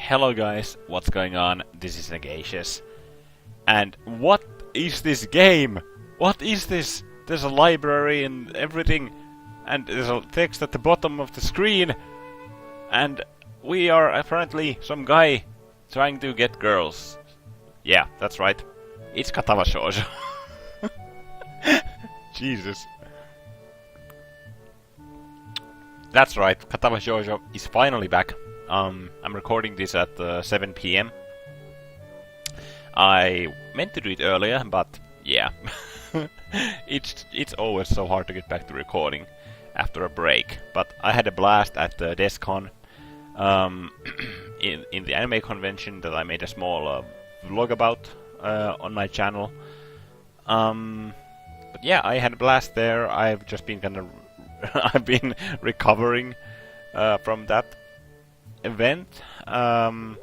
Hello guys, what's going on? This is Negacious. And what is this game? What is this? There's a library and everything, and there's a text at the bottom of the screen, and we are apparently some guy trying to get girls. Yeah, that's right. It's Katawa Shoujo. Jesus. That's right, Katawa Shoujo is finally back. I'm recording this at 7 PM. I meant to do it earlier, but yeah. It's always so hard to get back to recording after a break. But I had a blast at the DeskCon in the anime convention that I made a small vlog about on my channel. But yeah, I had a blast there. I've just been kind of I've been recovering from that event, and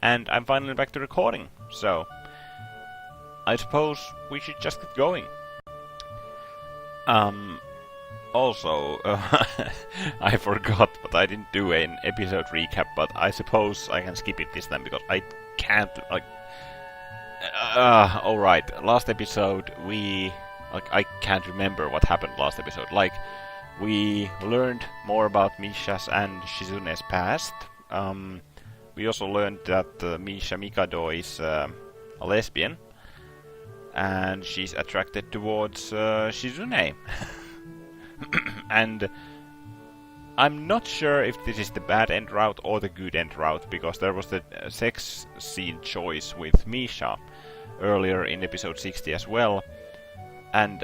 I'm finally back to recording. So I suppose we should just get going. Also, I forgot, but I didn't do an episode recap. But I suppose I can skip it this time because I can't. All right, last episode I can't remember what happened last episode. We learned more about Misha's and Shizune's past. We also learned that Misha Mikado is a lesbian, and she's attracted towards Shizune. And I'm not sure if this is the bad end route or the good end route, because there was the sex scene choice with Misha earlier in episode 60 as well, and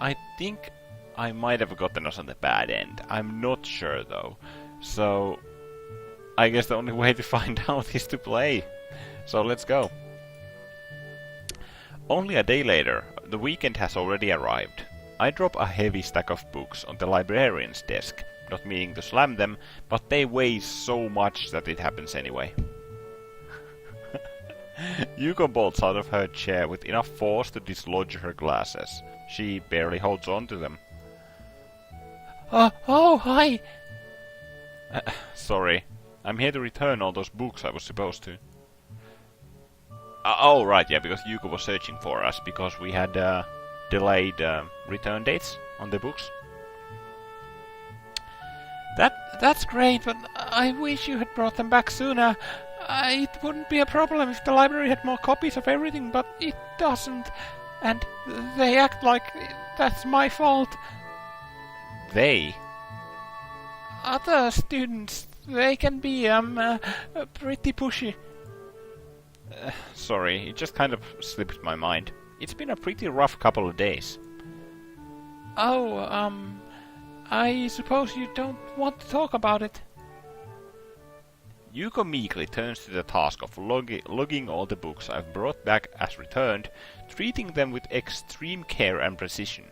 I think I might have gotten us on the bad end. I'm not sure though. So I guess the only way to find out is to play. So let's go. Only a day later, the weekend has already arrived. I drop a heavy stack of books on the librarian's desk, not meaning to slam them, but they weigh so much that it happens anyway. Yuko bolts out of her chair with enough force to dislodge her glasses. She barely holds on to them. Oh, hi! Sorry. I'm here to return all those books I was supposed to. Oh, right, yeah, because Yuko was searching for us, because we had delayed return dates on the books. That's great, but I wish you had brought them back sooner. It wouldn't be a problem if the library had more copies of everything, but it doesn't. And they act like that's my fault. They? Other students, they can be, pretty pushy. Sorry, it just kind of slipped my mind. It's been a pretty rough couple of days. Oh, I suppose you don't want to talk about it. Yuko meekly turns to the task of logging all the books I've brought back as returned, treating them with extreme care and precision.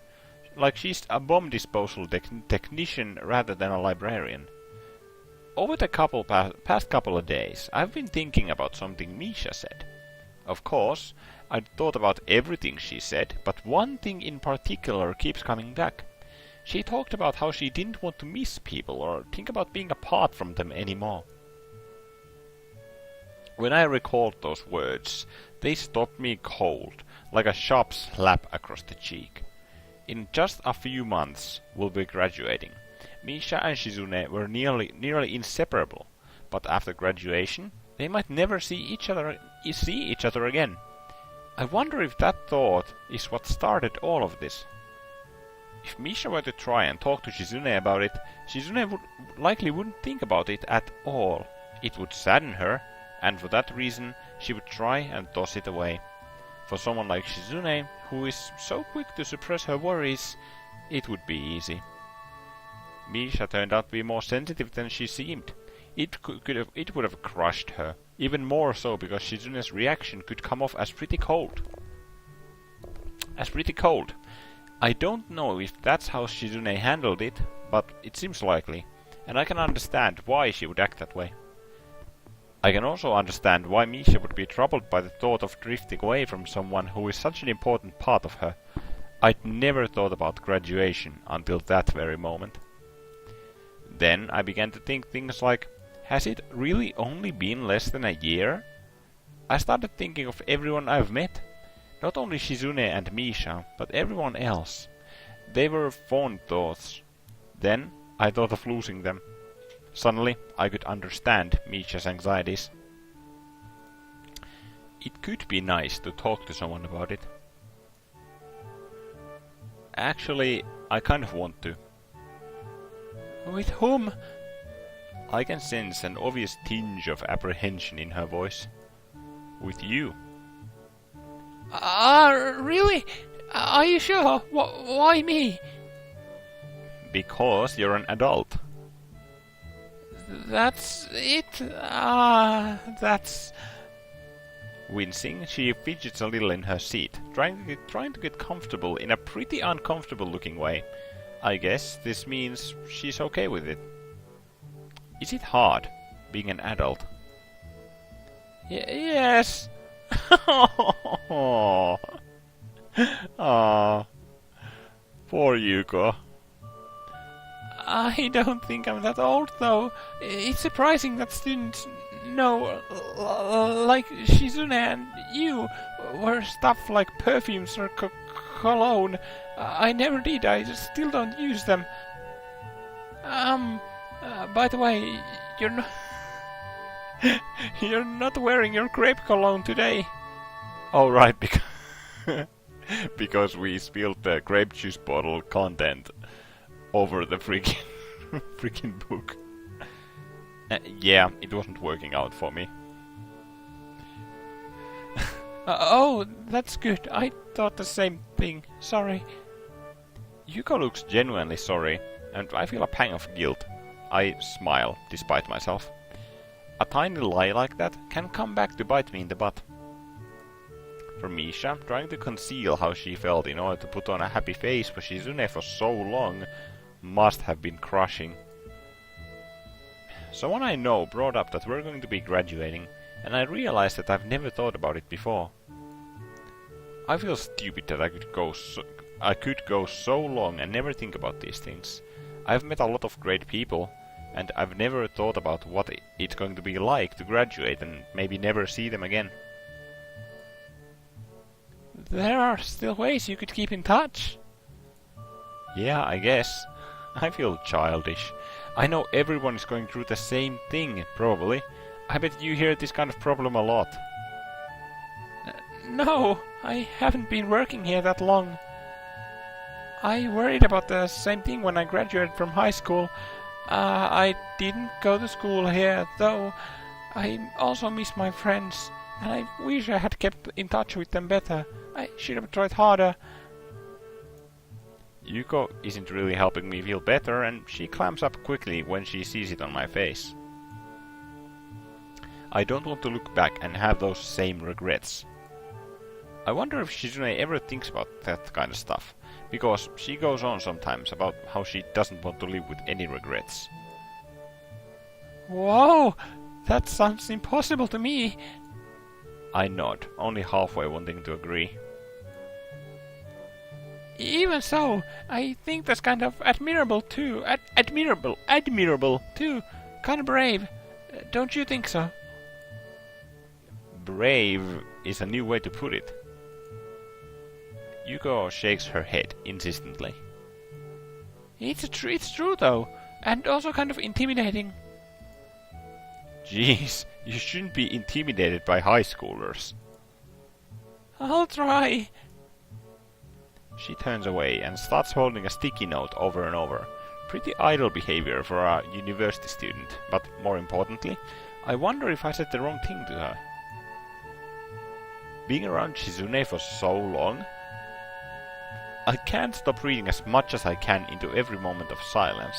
Like she's a bomb disposal technician rather than a librarian. Over the past couple of days, I've been thinking about something Misha said. Of course, I'd thought about everything she said, but one thing in particular keeps coming back. She talked about how she didn't want to miss people or think about being apart from them anymore. When I recalled those words, they stopped me cold, like a sharp slap across the cheek. In just a few months, we'll be graduating. Misha and Shizune were nearly inseparable, but after graduation, they might never see each other again. I wonder if that thought is what started all of this. If Misha were to try and talk to Shizune about it, Shizune likely wouldn't think about it at all. It would sadden her, and for that reason, she would try and toss it away. For someone like Shizune, who is so quick to suppress her worries, it would be easy. Misha turned out to be more sensitive than she seemed. It would have crushed her, even more so because Shizune's reaction could come off as pretty cold. I don't know if that's how Shizune handled it, but it seems likely, and I can understand why she would act that way. I can also understand why Misha would be troubled by the thought of drifting away from someone who is such an important part of her. I'd never thought about graduation until that very moment. Then I began to think things like, Has it really only been less than a year? I started thinking of everyone I've met. Not only Shizune and Misha, but everyone else. They were fond thoughts. Then I thought of losing them. Suddenly I could understand Misha's anxieties. It could be nice to talk to someone about it. Actually, I kind of want to. With whom? I can sense an obvious tinge of apprehension in her voice. With you. Really? Are you sure? Why me? Because you're an adult. That's it? That's... Wincing, she fidgets a little in her seat, trying to get comfortable in a pretty uncomfortable looking way. I guess this means she's okay with it. Is it hard, being an adult? Yes. Aww. Poor Yuko. I don't think I'm that old, though. It's surprising that students know, like Shizune and you, wear stuff like perfumes or cologne. I never did. I just still don't use them. By the way, you're not... You're not wearing your grape cologne today. Oh, right, because we spilled the grape juice bottle content over the freaking book. Yeah, it wasn't working out for me. Oh, that's good. I thought the same thing. Sorry. Yuko looks genuinely sorry, and I feel a pang of guilt. I smile, despite myself. A tiny lie like that can come back to bite me in the butt. For Misha, trying to conceal how she felt in order to put on a happy face for Shizune for so long must have been crushing. Someone I know brought up that we're going to be graduating, and I realized that I've never thought about it before. I feel stupid that I could go so long and never think about these things. I've met a lot of great people, and I've never thought about what it's going to be like to graduate and maybe never see them again. There are still ways you could keep in touch. Yeah, I guess. I feel childish. I know everyone is going through the same thing, probably. I bet you hear this kind of problem a lot. No, I haven't been working here that long. I worried about the same thing when I graduated from high school. I didn't go to school here, though. I also miss my friends, and I wish I had kept in touch with them better. I should have tried harder. Yuko isn't really helping me feel better, and she clams up quickly when she sees it on my face. I don't want to look back and have those same regrets. I wonder if Shizune ever thinks about that kind of stuff, because she goes on sometimes about how she doesn't want to live with any regrets. Whoa! That sounds impossible to me. I nod, only halfway wanting to agree. Even so, I think that's kind of admirable too. Admirable too. Kind of brave. Don't you think so? Brave is a new way to put it. Yuko shakes her head insistently. It's true though, and also kind of intimidating. Jeez, you shouldn't be intimidated by high schoolers. I'll try. She turns away and starts holding a sticky note over and over. Pretty idle behavior for a university student, but more importantly, I wonder if I said the wrong thing to her. Being around Shizune for so long, I can't stop reading as much as I can into every moment of silence.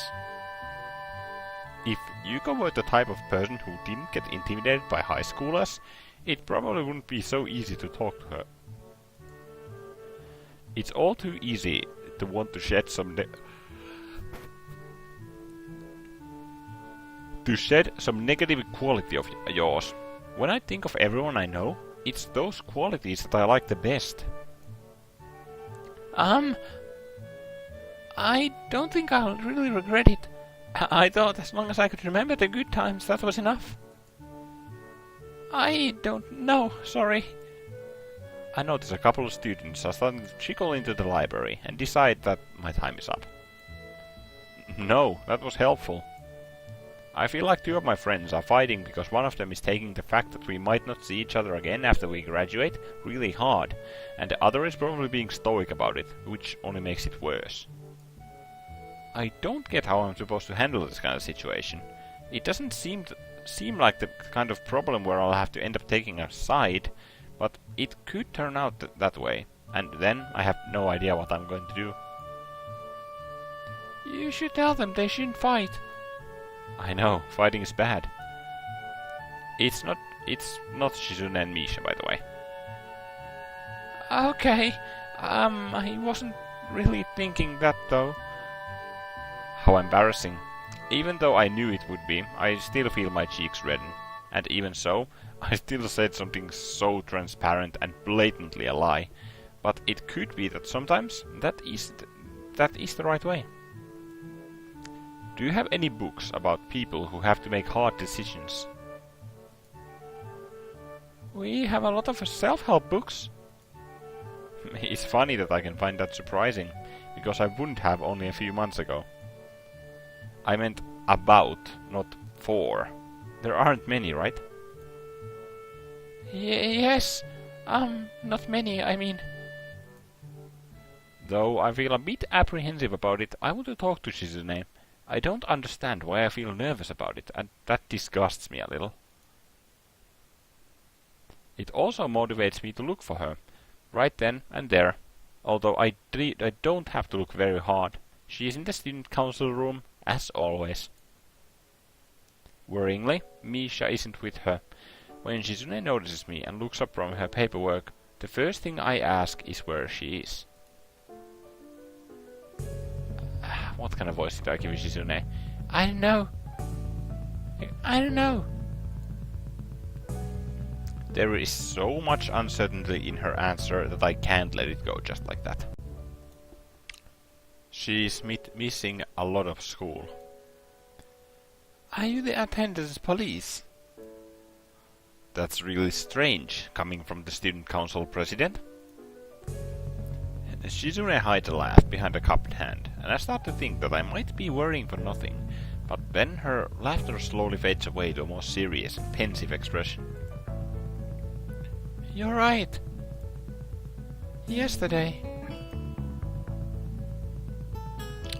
If Yuko were the type of person who didn't get intimidated by high schoolers, it probably wouldn't be so easy to talk to her. It's all too easy to want to shed some negative quality of yours. When I think of everyone I know, it's those qualities that I like the best. I don't think I'll really regret it. I thought as long as I could remember the good times, that was enough. I don't know, sorry. I notice a couple of students are starting to trickle into the library and decide that my time is up. No, that was helpful. I feel like two of my friends are fighting because one of them is taking the fact that we might not see each other again after we graduate really hard, and the other is probably being stoic about it, which only makes it worse. I don't get how I'm supposed to handle this kind of situation. It doesn't seem like the kind of problem where I'll have to end up taking a side, but it could turn out that way, and then I have no idea what I'm going to do. You should tell them they shouldn't fight. I know, fighting is bad. It's not Shizune and Misha, by the way. Okay, I wasn't really thinking that though. How embarrassing. Even though I knew it would be, I still feel my cheeks redden. And even so, I still said something so transparent and blatantly a lie. But it could be that sometimes that is the right way. Do you have any books about people who have to make hard decisions? We have a lot of self-help books. It's funny that I can find that surprising, because I wouldn't have only a few months ago. I meant about, not for. There aren't many, right? Yes, not many, I mean. Though I feel a bit apprehensive about it, I want to talk to Shizune. I don't understand why I feel nervous about it, and that disgusts me a little. It also motivates me to look for her, right then and there, although I don't have to look very hard. She is in the student council room, as always. Worryingly, Misha isn't with her. When Shizune notices me and looks up from her paperwork, the first thing I ask is where she is. What kind of voice did I give Shizune? I don't know. I don't know. There is so much uncertainty in her answer that I can't let it go just like that. She's missing a lot of school. Are you the attendance police? That's really strange, coming from the student council president. Shizune hides a laugh behind a cupped hand, and I start to think that I might be worrying for nothing, but then her laughter slowly fades away to a more serious and pensive expression. You're right. Yesterday.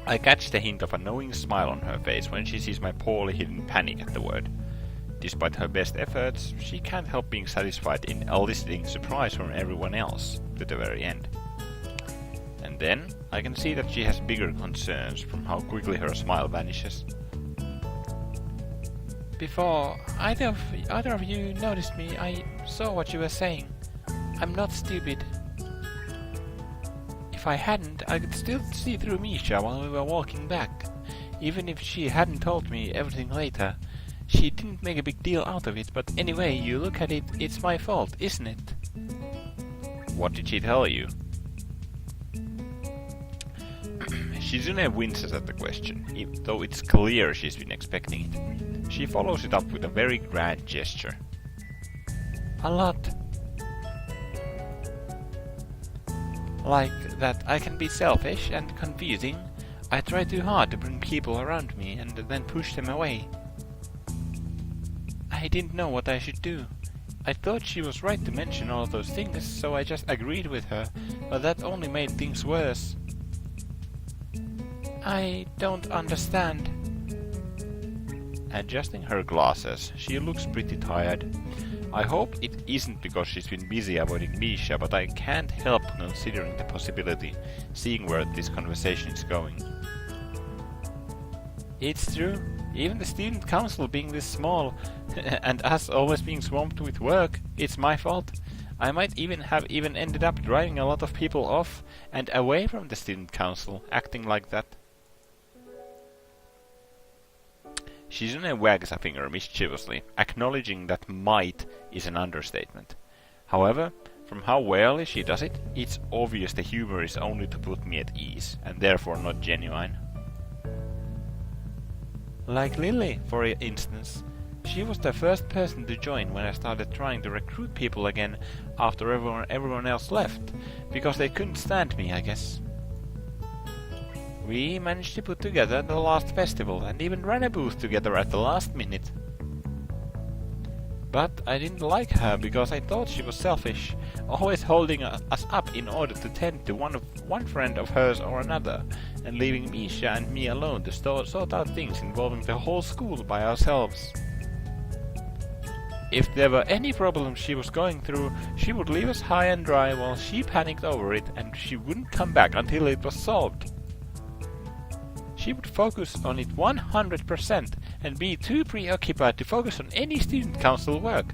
I catch the hint of a knowing smile on her face when she sees my poorly hidden panic at the word. Despite her best efforts, she can't help being satisfied in eliciting surprise from everyone else to the very end. And then I can see that she has bigger concerns from how quickly her smile vanishes. Before either of you noticed me, I saw what you were saying. I'm not stupid. If I hadn't, I could still see through Misha while we were walking back. Even if she hadn't told me everything later. She didn't make a big deal out of it, but anyway, you look at it, it's my fault, isn't it? What did she tell you? Shizune winces at the question, though it's clear she's been expecting it. She follows it up with a very grand gesture. A lot. Like that I can be selfish and confusing. I try too hard to bring people around me and then push them away. I didn't know what I should do. I thought she was right to mention all those things, so I just agreed with her, but that only made things worse. I don't understand. Adjusting her glasses, she looks pretty tired. I hope it isn't because she's been busy avoiding Misha, but I can't help considering the possibility, seeing where this conversation is going. It's true. Even the student council being this small, and us always being swamped with work, it's my fault. I might even have ended up driving a lot of people off and away from the student council, acting like that. Shizune wags a finger mischievously, acknowledging that might is an understatement. However, from how warily she does it, it's obvious the humor is only to put me at ease, and therefore not genuine. Like Lily, for instance. She was the first person to join when I started trying to recruit people again after everyone else left, because they couldn't stand me, I guess. We managed to put together the last festival and even ran a booth together at the last minute. But I didn't like her because I thought she was selfish, always holding us up in order to tend to one friend of hers or another, and leaving Misha and me alone to sort out things involving the whole school by ourselves. If there were any problems she was going through, she would leave us high and dry while she panicked over it, and she wouldn't come back until it was solved. She would focus on it 100% and be too preoccupied to focus on any student council work.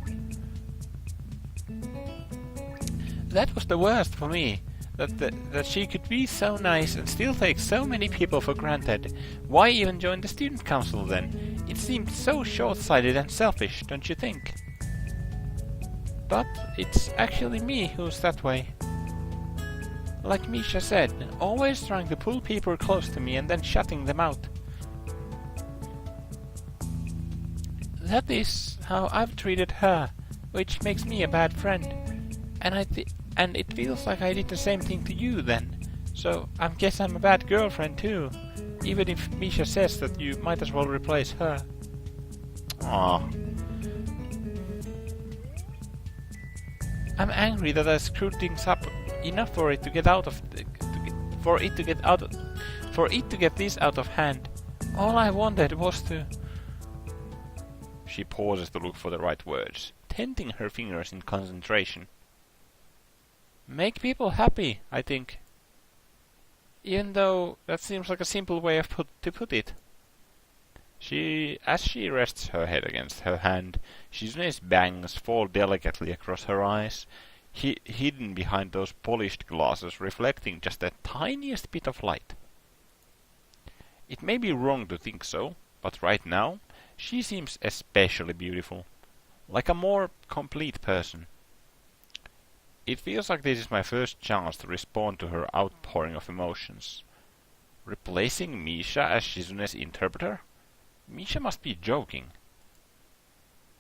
That was the worst for me, that she could be so nice and still take so many people for granted. Why even join the student council then? It seemed so short-sighted and selfish, don't you think? But it's actually me who's that way. Like Misha said, always trying to pull people close to me and then shutting them out. That is how I've treated her, which makes me a bad friend. And it feels like I did the same thing to you then. So I guess I'm a bad girlfriend too, even if Misha says that you might as well replace her. Aww. I'm angry that I screwed things up enough for it to get this out of hand. All I wanted was to... She pauses to look for the right words, tenting her fingers in concentration. Make people happy, I think. Even though that seems like a simple way to put it. As she rests her head against her hand, Shizune's bangs fall delicately across her eyes, hidden behind those polished glasses reflecting just the tiniest bit of light. It may be wrong to think so, but right now she seems especially beautiful, like a more complete person. It feels like this is my first chance to respond to her outpouring of emotions. Replacing Misha as Shizune's interpreter? Misha must be joking.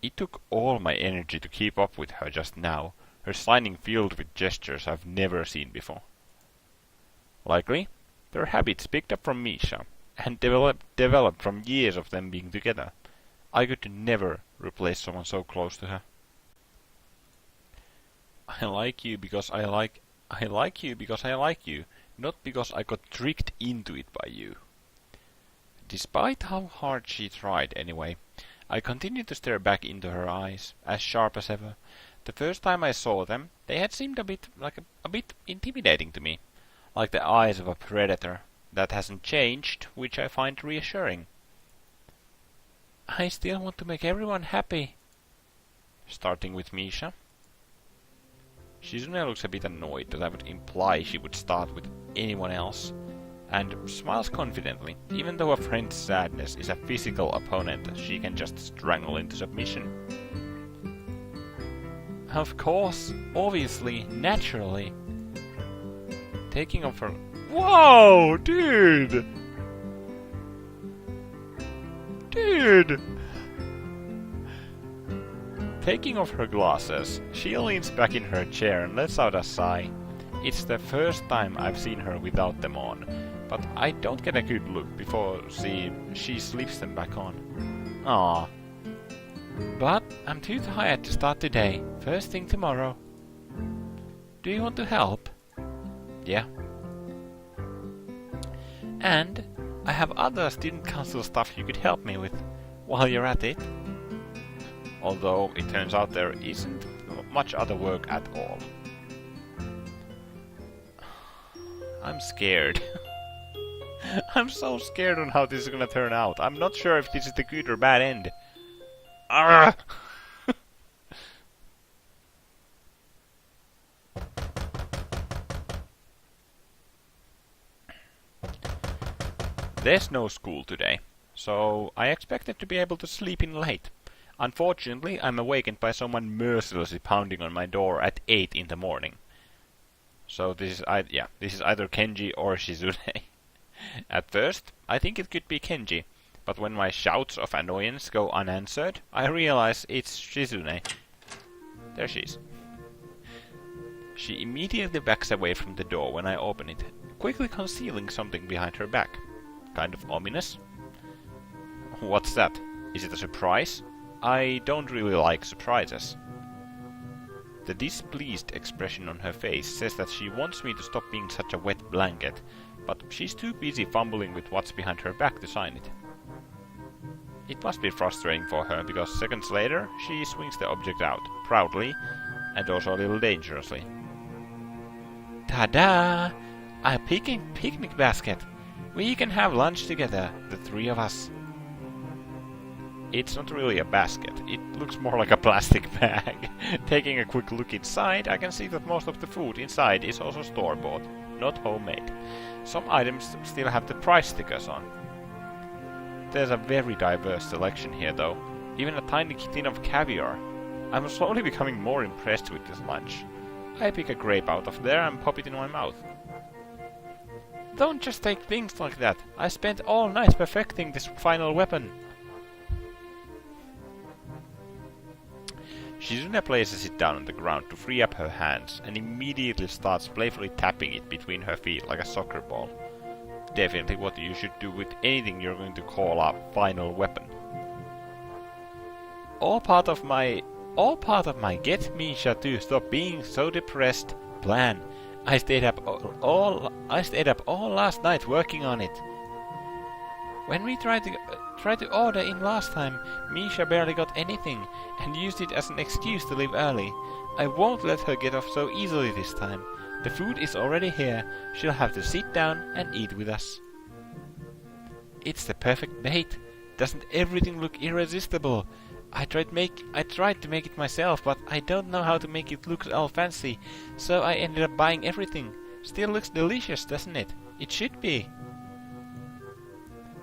It took all my energy to keep up with her just now, her signing filled with gestures I've never seen before. Likely, their habits picked up from Misha, and developed from years of them being together. I could never replace someone so close to her. I like you because I like you, not because I got tricked into it by you. Despite how hard she tried anyway, I continued to stare back into her eyes, as sharp as ever. The first time I saw them, they had seemed a bit intimidating to me, like the eyes of a predator. That hasn't changed, which I find reassuring. I still want to make everyone happy. Starting with Misha. Shizune looks a bit annoyed that I would imply she would start with anyone else, and smiles confidently, even though a friend's sadness is a physical opponent she can just strangle into submission. Of course, obviously, naturally. Taking off her... Whoa, dude! Dude! Taking off her glasses, she leans back in her chair and lets out a sigh. It's the first time I've seen her without them on, but I don't get a good look before she slips them back on. Ah. But I'm too tired to start today. First thing tomorrow. Do you want to help? Yeah. And I have other student council stuff you could help me with while you're at it. Although it turns out there isn't much other work at all. I'm scared. I'm so scared on how this is gonna turn out. I'm not sure if this is the good or bad end. Arrgh! There's no school today, so I expected to be able to sleep in late. Unfortunately, I'm awakened by someone mercilessly pounding on my door at 8 in the morning. So this is either Kenji or Shizune. At first, I think it could be Kenji, but when my shouts of annoyance go unanswered, I realize it's Shizune. There she is. She immediately backs away from the door when I open it, quickly concealing something behind her back. Kind of ominous. What's that? Is it a surprise? I don't really like surprises. The displeased expression on her face says that she wants me to stop being such a wet blanket, but she's too busy fumbling with what's behind her back to sign it. It must be frustrating for her, because seconds later she swings the object out, proudly, and also a little dangerously. Ta-da! A picnic basket! We can have lunch together, the three of us. It's not really a basket, it looks more like a plastic bag. Taking a quick look inside, I can see that most of the food inside is also store-bought, not homemade. Some items still have the price stickers on. There's a very diverse selection here though, even a tiny tin of caviar. I'm slowly becoming more impressed with this lunch. I pick a grape out of there and pop it in my mouth. Don't just take things like that. I spent all night perfecting this final weapon. Shizune places it down on the ground to free up her hands and immediately starts playfully tapping it between her feet like a soccer ball. Definitely what you should do with anything you're going to call a final weapon. All part of my get Misha to stop being so depressed plan. I stayed up all last night working on it. When we tried to order in last time, Misha barely got anything and used it as an excuse to leave early. I won't let her get off so easily this time. The food is already here. She'll have to sit down and eat with us. It's the perfect bait. Doesn't everything look irresistible? I tried to make it myself, but I don't know how to make it look all fancy, so I ended up buying everything. Still looks delicious, doesn't it? It should be.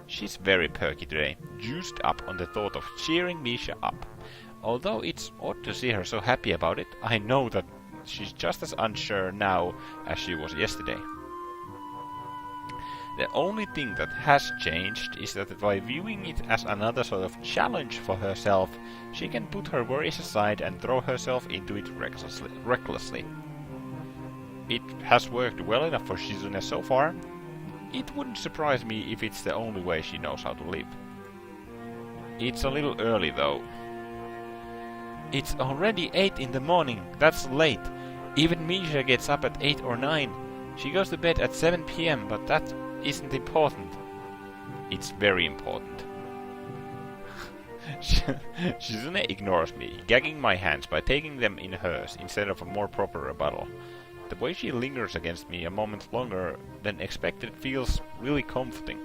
She's very perky today, juiced up on the thought of cheering Misha up. Although it's odd to see her so happy about it, I know that she's just as unsure now as she was yesterday. The only thing that has changed is that by viewing it as another sort of challenge for herself, she can put her worries aside and throw herself into it recklessly. It has worked well enough for Shizune so far. It wouldn't surprise me if it's the only way she knows how to live. It's a little early though. It's already 8 in the morning, that's late. Even Misha gets up at 8 or 9. She goes to bed at 7 p.m, but that isn't important. It's very important. Shizune ignores me, gagging my hands by taking them in hers instead of a more proper rebuttal. The way she lingers against me a moment longer than expected feels really comforting.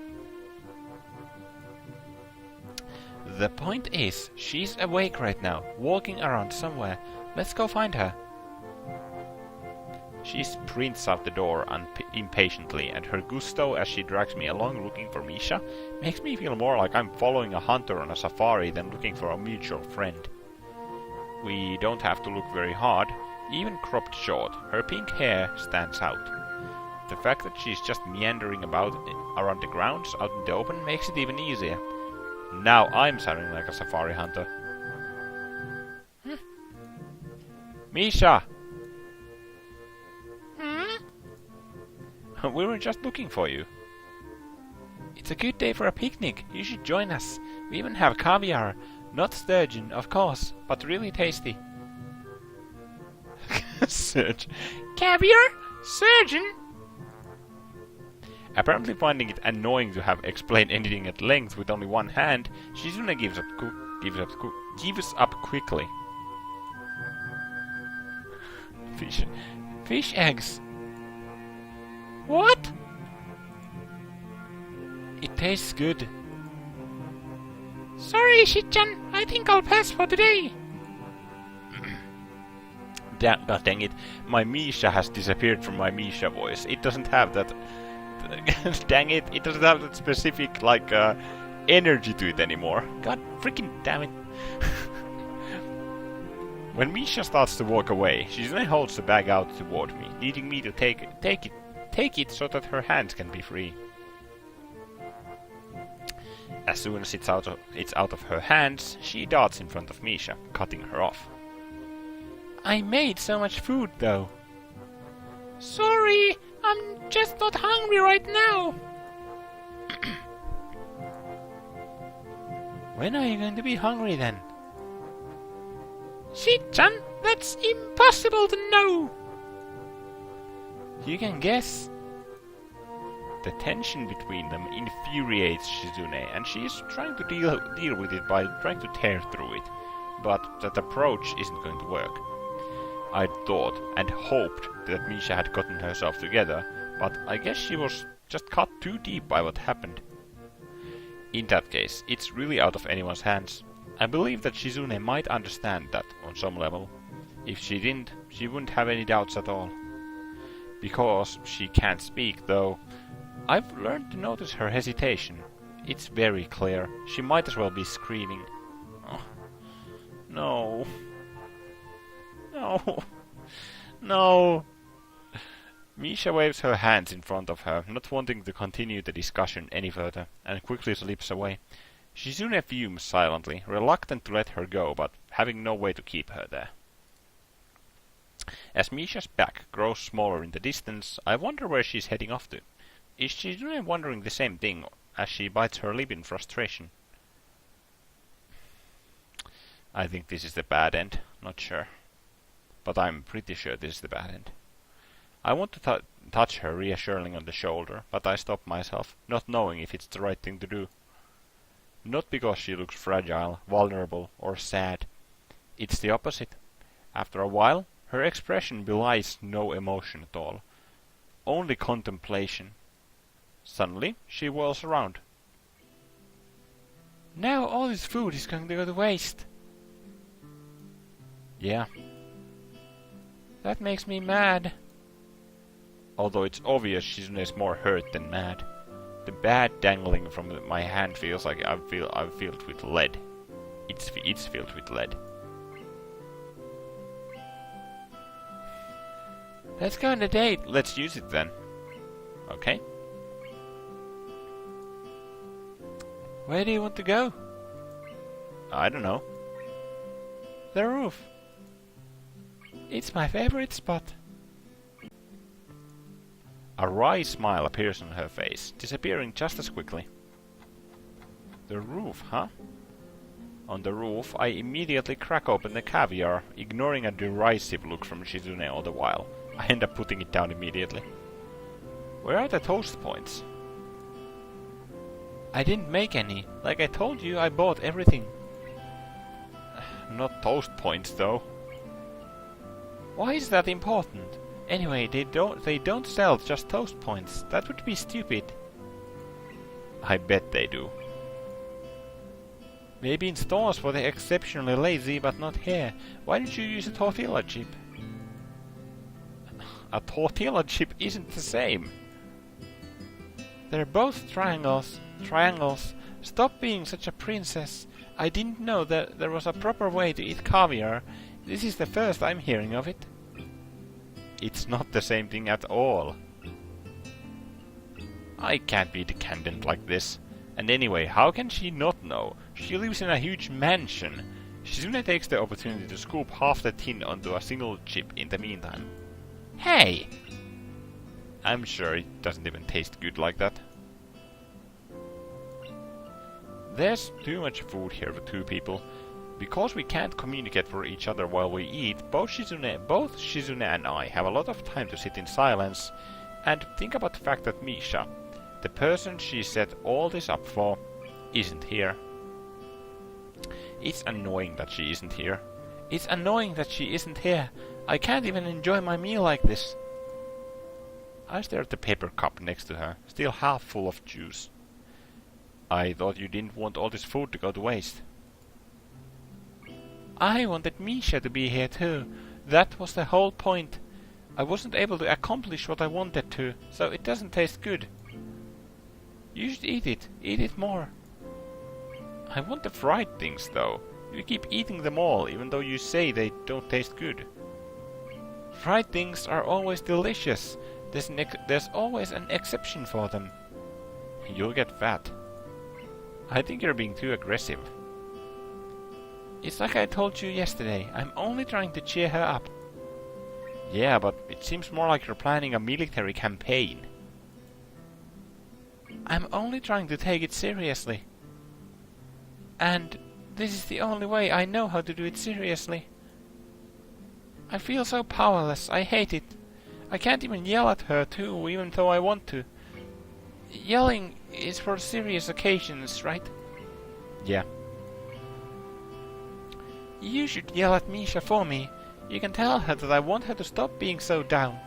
The point is, she's awake right now, walking around somewhere. Let's go find her. She sprints out the door impatiently, and her gusto as she drags me along looking for Misha makes me feel more like I'm following a hunter on a safari than looking for a mutual friend. We don't have to look very hard. Even cropped short, her pink hair stands out. The fact that she's just meandering about around the grounds out in the open makes it even easier. Now I'm sounding like a safari hunter. Misha! We were just looking for you. It's a good day for a picnic. You should join us. We even have caviar. Not sturgeon, of course, but really tasty. Surgeon. Caviar? Surgeon? Apparently finding it annoying to have explained anything at length with only one hand, Shizune gives up quickly. Fish eggs. What? It tastes good. Sorry, Shichan. I think I'll pass for today. God dang it. My Misha has disappeared from my Misha voice. It doesn't have that... dang it. It doesn't have that specific, energy to it anymore. God freaking damn it. When Misha starts to walk away, she then holds the bag out toward me, needing me to take it so that her hands can be free. As soon as it's out of her hands, she darts in front of Misha, cutting her off. I made so much food, though. Sorry, I'm just not hungry right now. When are you going to be hungry then? Shi-chan, that's impossible to know. You can guess. The tension between them infuriates Shizune, and she is trying to deal with it by trying to tear through it. But that approach isn't going to work. I thought and hoped that Misha had gotten herself together, but I guess she was just cut too deep by what happened. In that case, it's really out of anyone's hands. I believe that Shizune might understand that on some level. If she didn't, she wouldn't have any doubts at all. Because she can't speak, though, I've learned to notice her hesitation. It's very clear. She might as well be screaming. Oh, no. No. No. Misha waves her hands in front of her, not wanting to continue the discussion any further, and quickly slips away. Shizune fumes silently, reluctant to let her go, but having no way to keep her there. As Misha's back grows smaller in the distance, I wonder where she's heading off to. Is Shizune wondering the same thing as she bites her lip in frustration? I think this is the bad end, not sure. But I'm pretty sure this is the bad end. I want to touch her reassuringly on the shoulder, but I stop myself, not knowing if it's the right thing to do. Not because she looks fragile, vulnerable, or sad. It's the opposite. After a while, her expression belies no emotion at all. Only contemplation. Suddenly, she whirls around. Now all this food is going to go to waste. Yeah. That makes me mad. Although it's obvious Shizune is more hurt than mad. The bad dangling from my hand feels like I'm filled with lead. It's filled with lead. Let's go on a date. Let's use it then. Okay. Where do you want to go? I don't know. The roof. It's my favorite spot. A wry smile appears on her face, disappearing just as quickly. The roof, huh? On the roof, I immediately crack open the caviar, ignoring a derisive look from Shizune all the while. I end up putting it down immediately. Where are the toast points? I didn't make any. Like I told you, I bought everything. Not toast points, though. Why is that important? Anyway, they don't sell just toast points. That would be stupid. I bet they do. Maybe in stores for the exceptionally lazy, but not here. Why don't you use a tortilla chip? A tortilla chip isn't the same. They're both triangles. Triangles. Stop being such a princess. I didn't know that there was a proper way to eat caviar. This is the first I'm hearing of it. It's not the same thing at all. I can't be decadent like this. And anyway, how can she not know? She lives in a huge mansion. Shizune takes the opportunity to scoop half the tin onto a single chip in the meantime. Hey! I'm sure it doesn't even taste good like that. There's too much food here for two people. Because we can't communicate for each other while we eat, both Shizune and I have a lot of time to sit in silence and think about the fact that Misha, the person she set all this up for, isn't here. It's annoying that she isn't here. It's annoying that she isn't here. I can't even enjoy my meal like this. I stare at the paper cup next to her, still half full of juice. I thought you didn't want all this food to go to waste. I wanted Misha to be here too. That was the whole point. I wasn't able to accomplish what I wanted to, so it doesn't taste good. You should eat it. Eat it more. I want the fried things, though. You keep eating them all, even though you say they don't taste good. Fried things are always delicious. There's always an exception for them. You'll get fat. I think you're being too aggressive. It's like I told you yesterday, I'm only trying to cheer her up. Yeah, but it seems more like you're planning a military campaign. I'm only trying to take it seriously. And this is the only way I know how to do it seriously. I feel so powerless, I hate it. I can't even yell at her too, even though I want to. Yelling is for serious occasions, right? Yeah. You should yell at Misha for me. You can tell her that I want her to stop being so down.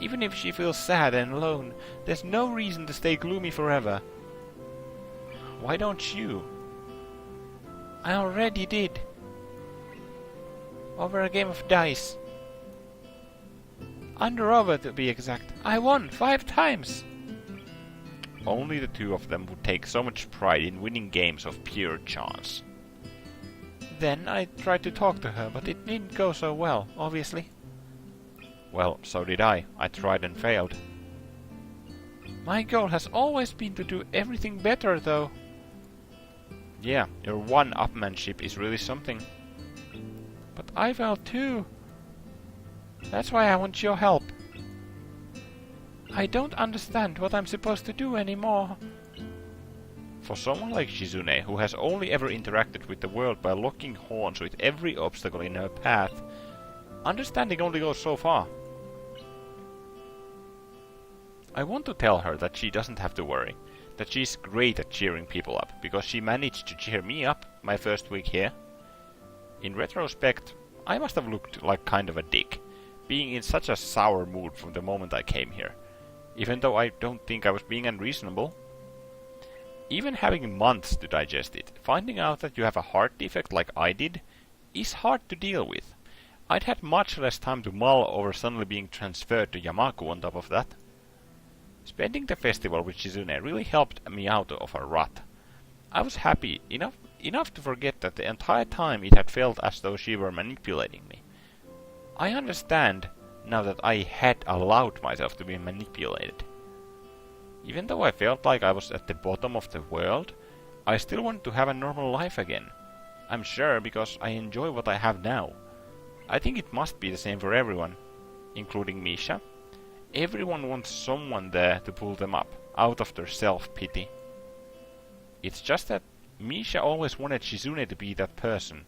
Even if she feels sad and alone, there's no reason to stay gloomy forever. Why don't you? I already did. Over a game of dice. Under over to be exact. I won 5 times. Only the two of them would take so much pride in winning games of pure chance. Then I tried to talk to her, but it didn't go so well, obviously. Well, so did I. I tried and failed. My goal has always been to do everything better, though. Yeah, your one-upmanship is really something. But I failed too. That's why I want your help. I don't understand what I'm supposed to do anymore. For someone like Shizune, who has only ever interacted with the world by locking horns with every obstacle in her path, understanding only goes so far. I want to tell her that she doesn't have to worry, that she's great at cheering people up, because she managed to cheer me up my first week here. In retrospect, I must have looked like kind of a dick, being in such a sour mood from the moment I came here, even though I don't think I was being unreasonable. Even having months to digest it, finding out that you have a heart defect like I did, is hard to deal with. I'd had much less time to mull over suddenly being transferred to Yamaku on top of that. Spending the festival with Shizune really helped me out of a rut. I was happy enough to forget that the entire time it had felt as though she were manipulating me. I understand now that I had allowed myself to be manipulated. Even though I felt like I was at the bottom of the world, I still wanted to have a normal life again. I'm sure because I enjoy what I have now. I think it must be the same for everyone, including Misha. Everyone wants someone there to pull them up, out of their self-pity. It's just that Misha always wanted Shizune to be that person,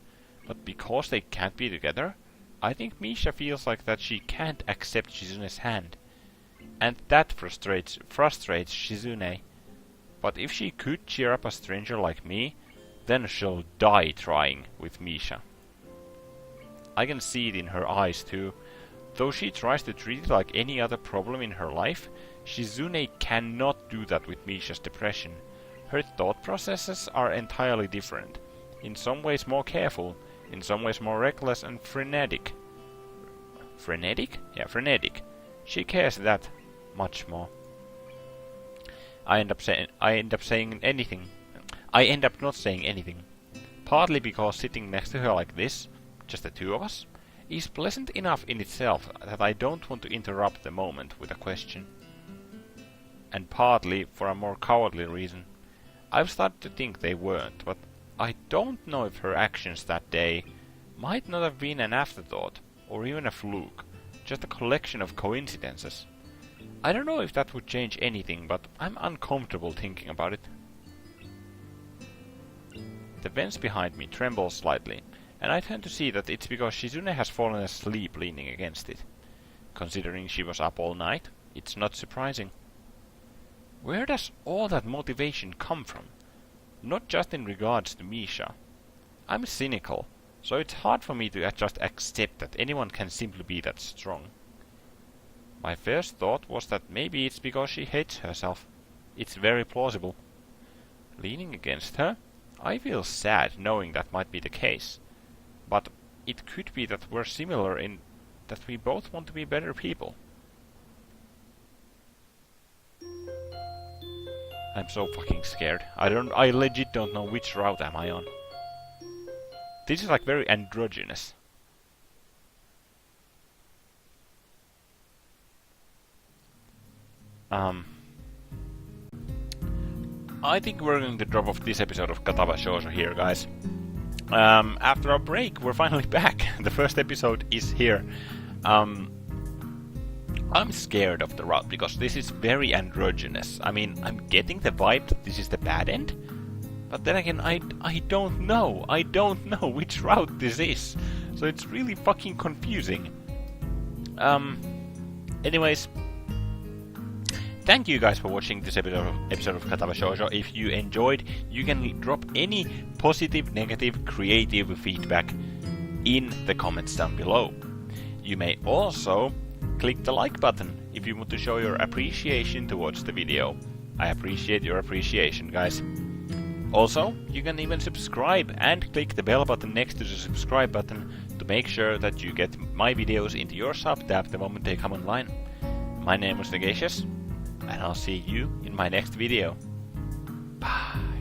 but because they can't be together, I think Misha feels like that she can't accept Shizune's hand. And that frustrates Shizune. But if she could cheer up a stranger like me, then she'll die trying with Misha. I can see it in her eyes too. Though she tries to treat it like any other problem in her life, Shizune cannot do that with Misha's depression. Her thought processes are entirely different. In some ways more careful, in some ways more reckless and frenetic. Frenetic? Yeah, frenetic. She cares that much more. I end up not saying anything. Partly because sitting next to her like this, just the two of us, is pleasant enough in itself that I don't want to interrupt the moment with a question. And partly for a more cowardly reason. I've started to think they weren't, but I don't know if her actions that day might not have been an afterthought, or even a fluke, just a collection of coincidences. I don't know if that would change anything, but I'm uncomfortable thinking about it. The bench behind me trembles slightly, and I turn to see that it's because Shizune has fallen asleep leaning against it. Considering she was up all night, it's not surprising. Where does all that motivation come from? Not just in regards to Misha. I'm cynical, so it's hard for me to just accept that anyone can simply be that strong. My first thought was that maybe it's because she hates herself. It's very plausible. Leaning against her, I feel sad knowing that might be the case. But it could be that we're similar in that we both want to be better people. I'm so fucking scared. I legit don't know which route am I on. This is like very androgynous. I think we're going to drop off this episode of Katawa Shoujo here, guys. After our break, we're finally back. The first episode is here. I'm scared of the route because this is very androgynous. I mean, I'm getting the vibe that this is the bad end, but then again, I don't know. I don't know which route this is, so it's really fucking confusing. Anyways, thank you guys for watching this episode of Katawa Shoujo. If you enjoyed, you can drop any positive, negative, creative feedback in the comments down below. You may also click the like button if you want to show your appreciation towards the video. I appreciate your appreciation, guys. Also, you can even subscribe and click the bell button next to the subscribe button to make sure that you get my videos into your sub-tab the moment they come online. My name was Negacious, and I'll see you in my next video. Bye.